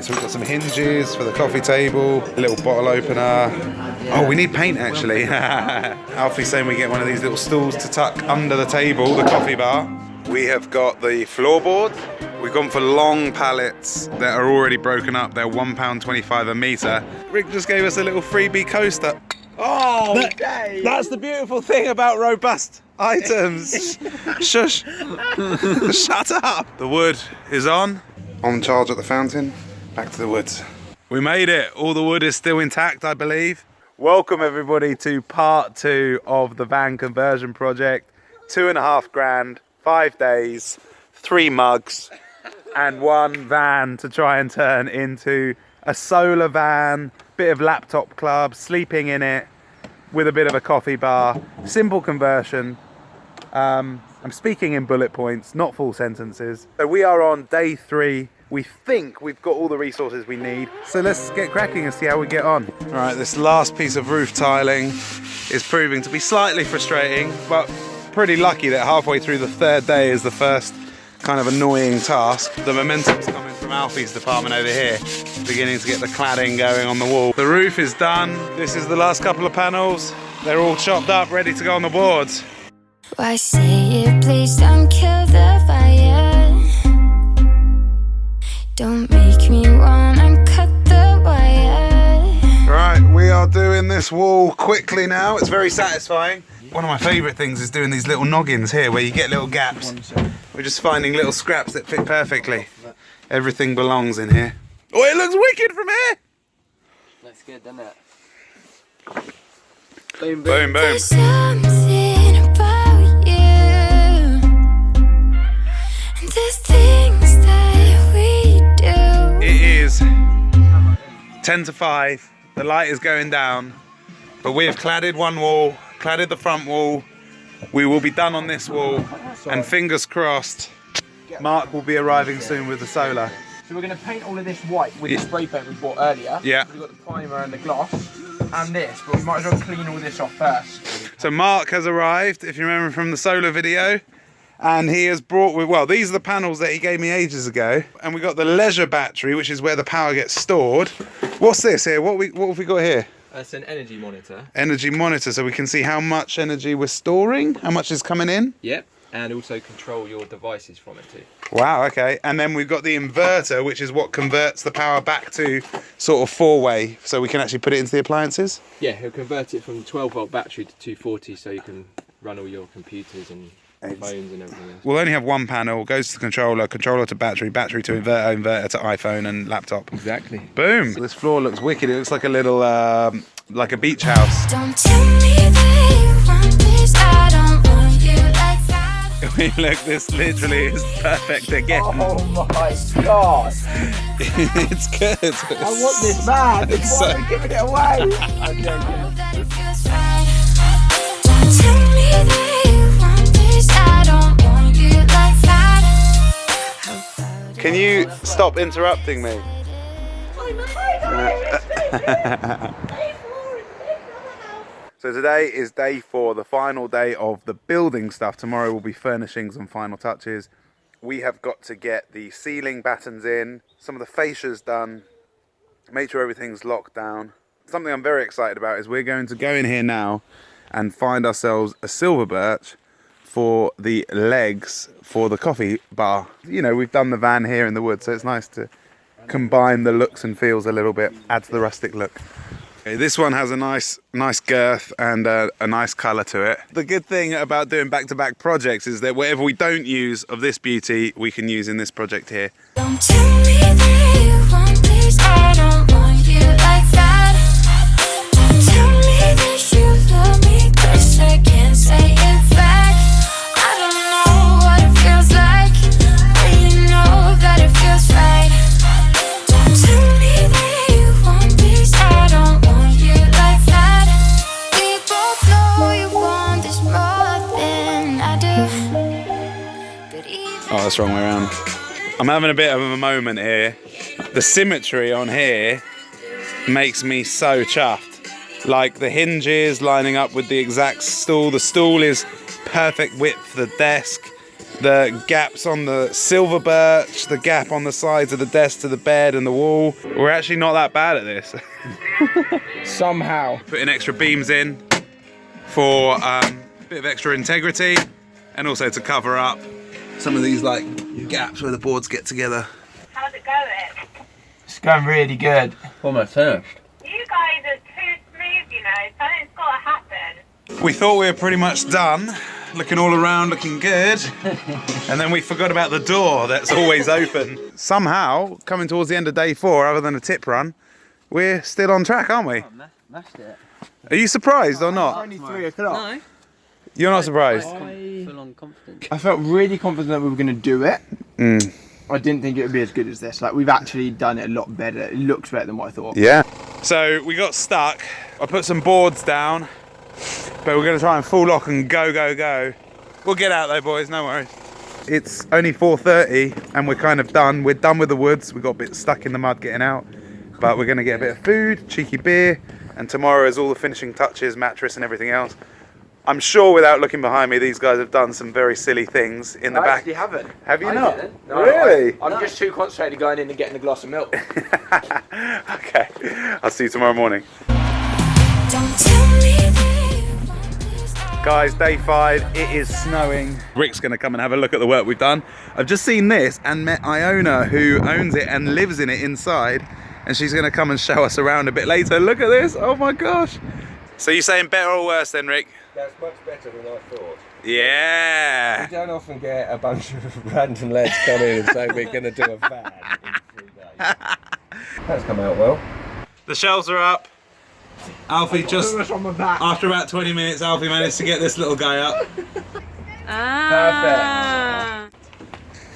So we've got some hinges for the coffee table, a little bottle opener. Oh, we need paint actually. Alfie's saying we get one of these little stools to tuck under the table, the coffee bar. We have got the floorboard. We've gone for long pallets that are already broken up. They're £1.25 a metre. Rick just gave us a little freebie coaster. Oh, that's the beautiful thing about robust items. Shush. Shut up. The wood is on charge at the fountain. Back to the woods. We made it. All the wood is still intact, I believe. Welcome everybody to part 2 of the van conversion project. 2.5 grand, 5 days, 3 mugs, and 1 van to try and turn into a solar van, bit of laptop club, sleeping in it with a bit of a coffee bar. Simple conversion. I'm speaking in bullet points, not full sentences. So we are on day 3. We think we've got all the resources we need. So let's get cracking and see how we get on. All right, this last piece of roof tiling is proving to be slightly frustrating, but pretty lucky that halfway through the 3rd day is the first kind of annoying task. The momentum's coming from Alfie's department over here, beginning to get the cladding going on the wall. The roof is done. This is the last couple of panels. They're all chopped up, ready to go on the boards. Why say it, please don't kill the fire. Don't make me wanna cut the wire. Right, we are doing this wall quickly now. It's very satisfying. One of my favourite things is doing these little noggins here where you get little gaps. We're just finding little scraps that fit perfectly. Everything belongs in here. Oh, it looks wicked from here! Looks good, doesn't it? Boom, boom. There's something about you, and the things that we do. It is 10 to 5. The light is going down, but we have cladded one wall, cladded the front wall. We will be done on this wall, and fingers crossed, Mark will be arriving soon with the solar. So we're going to paint all of this white with the spray paint we bought earlier. Yeah. We've got the primer and the gloss and this, but we might as well clean all this off first. So Mark has arrived, if you remember from the solar video, and he has brought with, well, these are the panels that he gave me ages ago, and we got the leisure battery, which is where the power gets stored. What's this here? What have we got here? It's an energy monitor. Energy monitor, so we can see how much energy we're storing, how much is coming in. Yep, and also control your devices from it too. Wow, okay. And then we've got the inverter, which is what converts the power back to sort of 4-way, so we can actually put it into the appliances. Yeah, he'll convert it from 12-volt battery to 240, so you can run all your computers and phones and everything else. We'll only have one panel, goes to the controller, controller to battery, battery to inverter, inverter to iPhone and laptop. Exactly. Boom. So this floor looks wicked. It looks like a little, like a beach house. Don't tell me that you want this, I don't want you like that. Look, this literally is perfect again. Oh my god! It's good. I want this man! It's Why are we giving it away? I'm joking. That it feels right. Don't tell me that you want this, I don't want you like that. Can you stop interrupting me? So today is day 4, the final day of the building stuff. Tomorrow will be furnishings and final touches. We have got to get the ceiling battens in, some of the fascias done, make sure everything's locked down. Something I'm very excited about is we're going to go in here now and find ourselves a silver birch for the legs for the coffee bar. You know, we've done the van here in the woods, so it's nice to combine the looks and feels a little bit, add to the rustic look. Okay, this one has a nice girth and a nice colour to it. The good thing about doing back-to-back projects is that whatever we don't use of this beauty, we can use in this project here. Don't tell me that you want this, I don't want you like that. Don't tell me that you love me, 'cause I can't say it back. I don't know what it feels like, but you know that it feels right. Don't tell me that you want this, I don't want you like that. We both know you want this more than I do, but even Oh, that's the wrong way around. I'm having a bit of a moment here. The symmetry on here makes me so chuffed. Like the hinges lining up with the exact stool. The stool is perfect width for the desk. the gaps on the silver birch, the gap on the sides of the desk to the bed and the wall. We're actually not that bad at this. Somehow. Putting extra beams in for a bit of extra integrity and also to cover up some of these like gaps where the boards get together. How's it going? It's going really good. Almost finished. You guys are too smooth, you know. Something's got to happen. We thought we were pretty much done, looking all around, looking good, and then we forgot about the door that's always open. Somehow, coming towards the end of day 4, other than a tip run, we're still on track, aren't we? Mashed it. Are you surprised or not? Only 3 o'clock. No. You're not surprised? Full on confident. I felt really confident that we were going to do it. I didn't think it would be as good as this. Like, we've actually done it a lot better. It looks better than what I thought. Yeah. So we got stuck. I put some boards down, but we're going to try and full lock and go, go, go. We'll get out though, boys, no worries. It's only 4:30 and we're kind of done. We're done with the woods. We got a bit stuck in the mud getting out, but we're going to get a bit of food, cheeky beer, and tomorrow is all the finishing touches, mattress and everything else. I'm sure without looking behind me, these guys have done some very silly things in the back. I actually haven't. Have you not? No, Really? I'm just too concentrated going in and getting a glass of milk. Okay, I'll see you tomorrow morning. Don't tell me that you want this. Guys, day 5, it is snowing. Rick's gonna come and have a look at the work we've done. I've just seen this and met Iona, who owns it and lives in it inside, and she's gonna come and show us around a bit later. Look at this, oh my gosh. So you're saying better or worse then, Rick? That's much better than I thought. Yeah. We don't often get a bunch of random lads come in and say we're going to do a van in 3 days. That's come out well. The shelves are up. Alfie just, on my back. after about 20 minutes, Alfie managed to get this little guy up. Ah.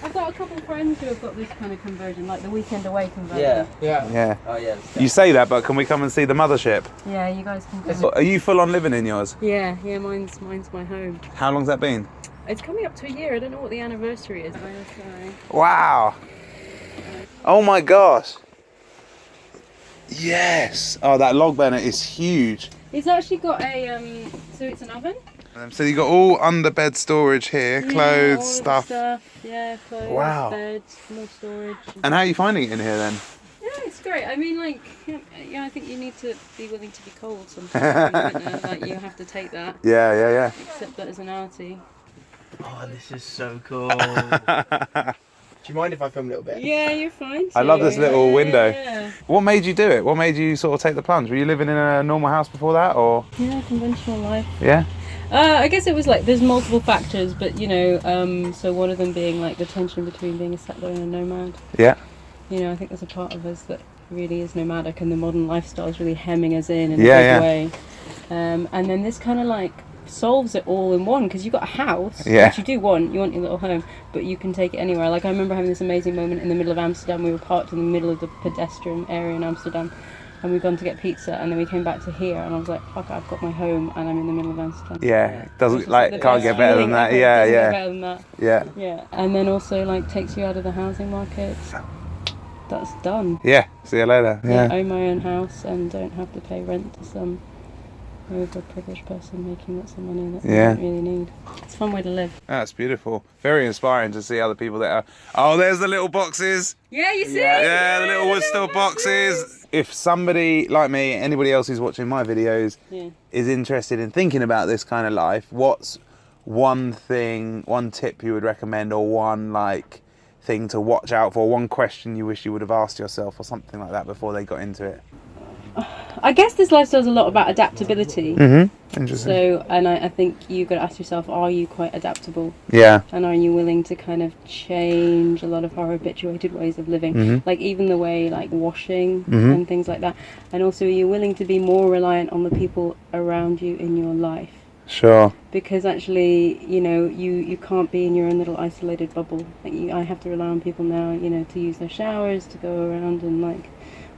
I've got a couple of friends who have got this kind of conversion, like the weekend away conversion. Yeah. Oh yeah. You say that, but can we come and see the mothership? Yeah, you guys can come. Are you full on living in yours? Yeah, mine's my home. How long's that been? It's coming up to a year. I don't know what the anniversary is. Okay. Wow. Oh my gosh. Yes. Oh, that log burner is huge. It's actually got a so it's an oven. So you got all underbed storage here, Yeah, clothes, all of the stuff. Yeah, clothes, Wow. beds, more storage. And how are you finding it in here then? Yeah, it's great. I mean, like, yeah, I think you need to be willing to be cold sometimes. You know, like, you have to take that, Yeah. accept that as an arty. Oh, this is so cool. Do you mind if I film a little bit? Yeah, you're fine. I love this too. little window. Yeah. What made you do it? What made you sort of take the plunge? Were you living in a normal house before that, or? Yeah, conventional life. Yeah. I guess it was like there's multiple factors, but you know, so one of them being like the tension between being a settler and a nomad. Yeah. You know, I think there's a part of us that really is nomadic, and the modern lifestyle is really hemming us in a big way. And then this kind of like solves it all in one, because you've got a house, which you do want. You want your little home, but you can take it anywhere. Like I remember having this amazing moment in the middle of Amsterdam. We were parked in the middle of the pedestrian area in Amsterdam, and we'd gone to get pizza, and then we came back to here, and I was like, fuck, I've got my home and I'm in the middle of Amsterdam. Yeah, doesn't like the can't best get better than feeling that. ever. Yeah, Doesn't get yeah, better than that. yeah, Yeah, and then also like takes you out of the housing market. That's done. yeah. See you later. I Yeah, own my own house and don't have to pay rent to some overprivileged person making lots of money that Yeah. I don't really need. It's a fun way to live. that's beautiful. Very inspiring to see other people that are. Oh, there's the little boxes. Yeah, you see? Yeah, the little wood store boxes. If somebody like me, anybody else who's watching my videos, is interested in thinking about this kind of life, what's one thing, one tip you would recommend, or one like thing to watch out for, one question you wish you would have asked yourself or something like that before they got into it? I guess this lifestyle is a lot about adaptability. Mm-hmm. Interesting. So, and I think you've got to ask yourself, are you quite adaptable? Yeah. And are you willing to kind of change a lot of our habituated ways of living? Mm-hmm. Like even the way like washing and things like that. And also, are you willing to be more reliant on the people around you in your life? Sure. Because actually, you know, you can't be in your own little isolated bubble. Like I have to rely on people now, you know, to use their showers, to go around and like,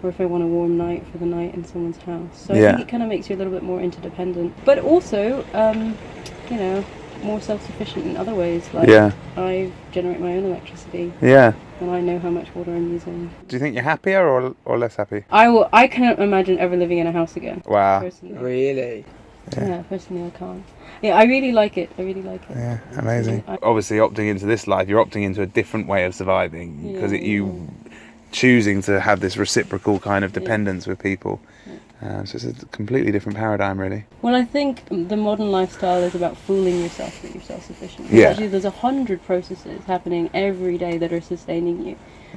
or if I want a warm night for the night in someone's house. So I think it kind of makes you a little bit more interdependent. But also, you know, more self-sufficient in other ways. Like I generate my own electricity. Yeah. And I know how much water I'm using. Do you think you're happier or less happy? I can't imagine ever living in a house again. Wow. Personally. Really? Yeah, personally I can't. Yeah, I really like it. Yeah, amazing. Obviously, opting into this life, you're opting into a different way of surviving because you choosing to have this reciprocal kind of dependence with people. So it's a completely different paradigm, really. Well, I think the modern lifestyle is about fooling yourself that you're self-sufficient. Yeah. Actually, there's 100 processes happening every day that are sustaining you.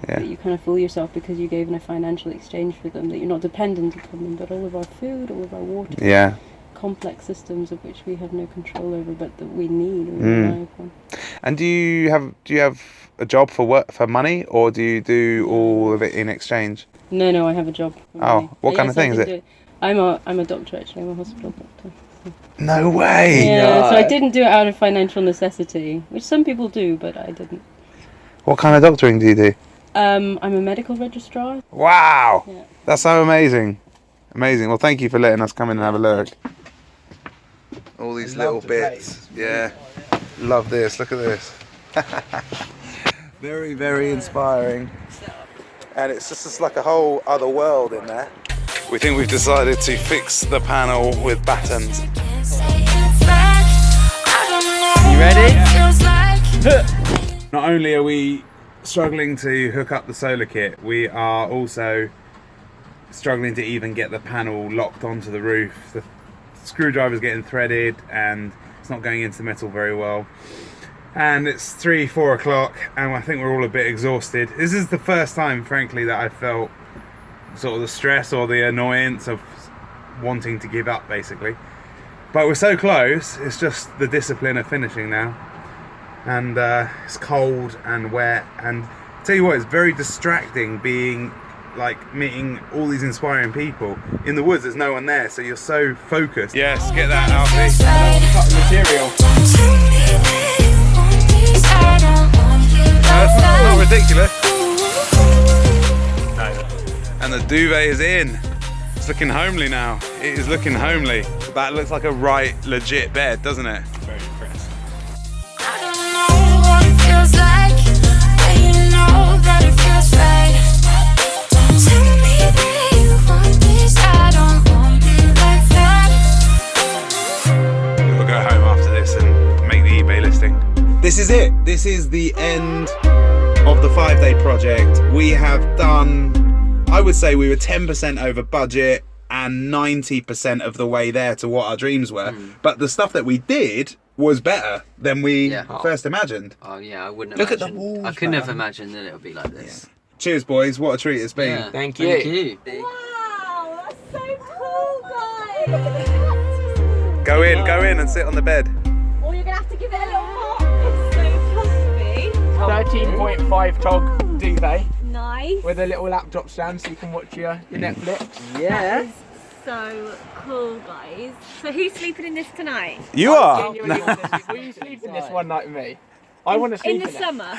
Yeah. That you kind of fool yourself because you're given a financial exchange for them, that you're not dependent upon them, but all of our food, all of our water, Yeah. complex systems of which we have no control over, but that we need and rely upon. And do you have a job for money, or do you do all of it in exchange? No, I have a job. What kind of thing is it? I'm a doctor, actually. I'm a hospital doctor. No way! Yeah, so I didn't do it out of financial necessity, which some people do, but I didn't. What kind of doctoring do you do? I'm a medical registrar. Wow! Yeah. That's so amazing. Amazing. Well, thank you for letting us come in and have a look. All these little bits. Yeah. Love this. Look at this. Very, very inspiring. And it's just like a whole other world in there. We think we've decided to fix the panel with battens. You ready? Not only are we struggling to hook up the solar kit, we are also struggling to even get the panel locked onto the roof. The screwdriver's getting threaded and it's not going into the metal very well. And it's 3-4 o'clock and I think we're all a bit exhausted. This is the first time, frankly, that I felt sort of the stress or the annoyance of wanting to give up, basically. But we're so close, it's just the discipline of finishing now. And it's cold and wet, and I'll tell you what, it's very distracting being meeting all these inspiring people in the woods. There's no one there, so you're so focused. Yes, get that, Alfie. Cut the material. That's not ridiculous. No. And the duvet is in. It's looking homely now. It is looking homely. That looks like a right legit bed, doesn't it? Very impressed. I don't know what it feels like, but you know that it feels right. Tell me that you want this, I don't want it like that. We'll go home after this and make the eBay listing. This is it. This is the end of the 5-day project. We have done, I would say we were 10% over budget and 90% of the way there to what our dreams were. But the stuff that we did was better than we first imagined. Oh yeah, I wouldn't Look imagine. at the walls, I couldn't have man. imagined that it would be like this. Cheers, boys. What a treat it's been. Yeah. Thank you. Wow, that's so cool, guys. Look at the cactus. Go in and sit on the bed. Oh, you're gonna have to give it a little more. It's so comfy. 13.5 tog duvet Nice. with a little laptop stand so you can watch your Netflix. Yeah. So cool, guys. So who's sleeping in this tonight? You are. Genuinely want to sleep. Will you sleep in this one night with me? I want to sleep In in the it. summer.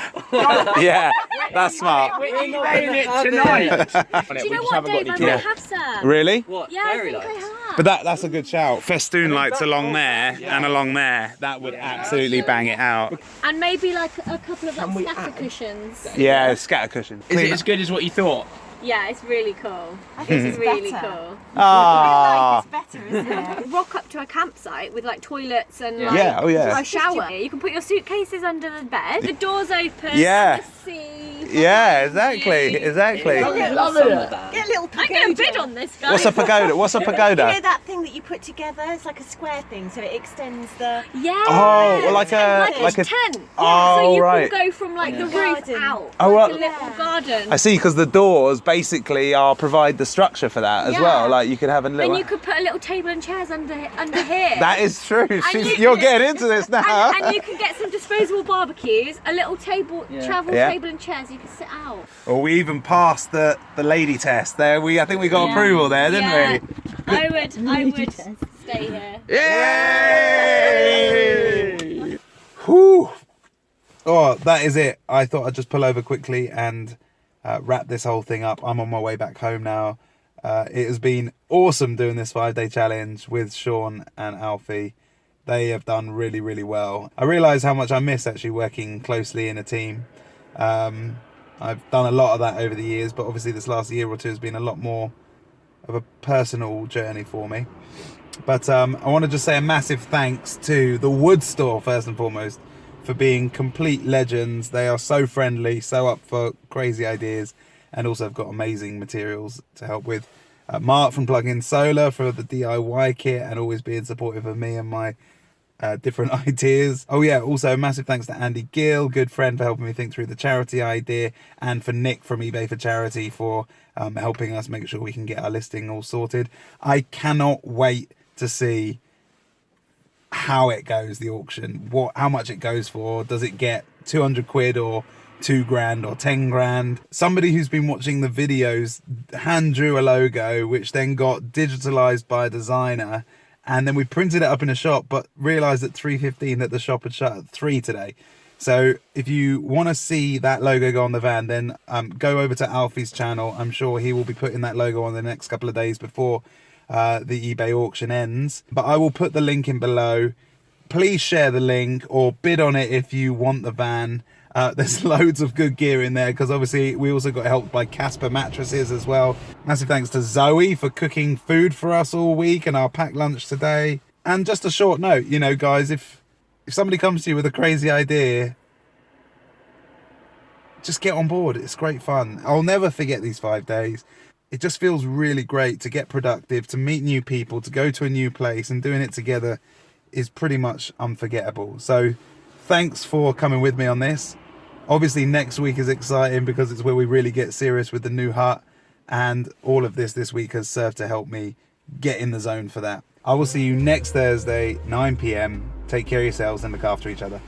Yeah, that's smart. We're emailing it tonight. Do you know what, Dave? I might have some. Really? What? Yeah, I Fairy think I lights? have. But that's a good shout. Festoon lights along there and along there. That would absolutely bang it out. And maybe like a couple of like scatter cushions. Yeah, scatter cushion. Is it as good as what you thought? Yeah, it's really cool. I think it's really cool. Ah. Better, isn't it? Rock up to a campsite with like toilets and like Yeah, oh yeah. a shower. You can put your suitcases under the bed. The doors open. Yeah. And the sea. Yeah, exactly. Exactly. Love it. Get a little I'm pagoda. going to bid on this, guys. What's a pagoda? What's a You know pagoda? that thing that you put together? It's like a square thing, so it extends the. Yeah. Oh, well, like a tent. Oh, so you right. can go from like the roof Garden. out. Oh, like well- a little garden. I see, because the doors basically provide the structure for that as Yeah. well. Like you could have a little. And you could put a little table and chairs under here. That is true. you You're can- getting into this now. And you can get some disposable barbecues, a little travel Yeah. table and chairs you can sit out. Well, we even passed the lady test there. I think we got approval there, didn't Yeah. we? I would stay here. Yay! Whew. Oh, that is it. I thought I'd just pull over quickly and wrap this whole thing up. I'm on my way back home now. It has been awesome doing this 5-day challenge with Sean and Alfie. They have done really, really well. I realise how much I miss actually working closely in a team. I've done a lot of that over the years, but obviously this last year or two has been a lot more of a personal journey for me. But I want to just say a massive thanks to the Wood Store, first and foremost, for being complete legends. They are so friendly, so up for crazy ideas, and also have got amazing materials to help with. Mark from Plug-in Solar for the DIY kit and always being supportive of me and my different ideas. Oh yeah, also massive thanks to Andy Gill, good friend, for helping me think through the charity idea, and for Nick from eBay for Charity for helping us make sure we can get our listing all sorted. I cannot wait to see how it goes, the auction, how much it goes for. Does it get 200 quid or 2 grand or 10 grand? Somebody who's been watching the videos hand drew a logo, which then got digitalized by a designer, and then we printed it up in a shop, but realized at 3:15 that the shop had shut at 3 today. So if you want to see that logo go on the van, then go over to Alfie's channel. I'm sure he will be putting that logo on the next couple of days before the eBay auction ends. But I will put the link in below. Please share the link or bid on it if you want the van. There's loads of good gear in there, because obviously we also got helped by Casper mattresses as well. Massive thanks to Zoe for cooking food for us all week and our packed lunch today. And just a short note, you know, guys, if somebody comes to you with a crazy idea, just get on board. It's great fun. I'll never forget these 5 days. It just feels really great to get productive, to meet new people, to go to a new place, and doing it together is pretty much unforgettable. So thanks for coming with me on this. Obviously next week is exciting because it's where we really get serious with the new hut, and all of this week has served to help me get in the zone for that. I will see you next Thursday, 9 PM. Take care of yourselves and look after each other.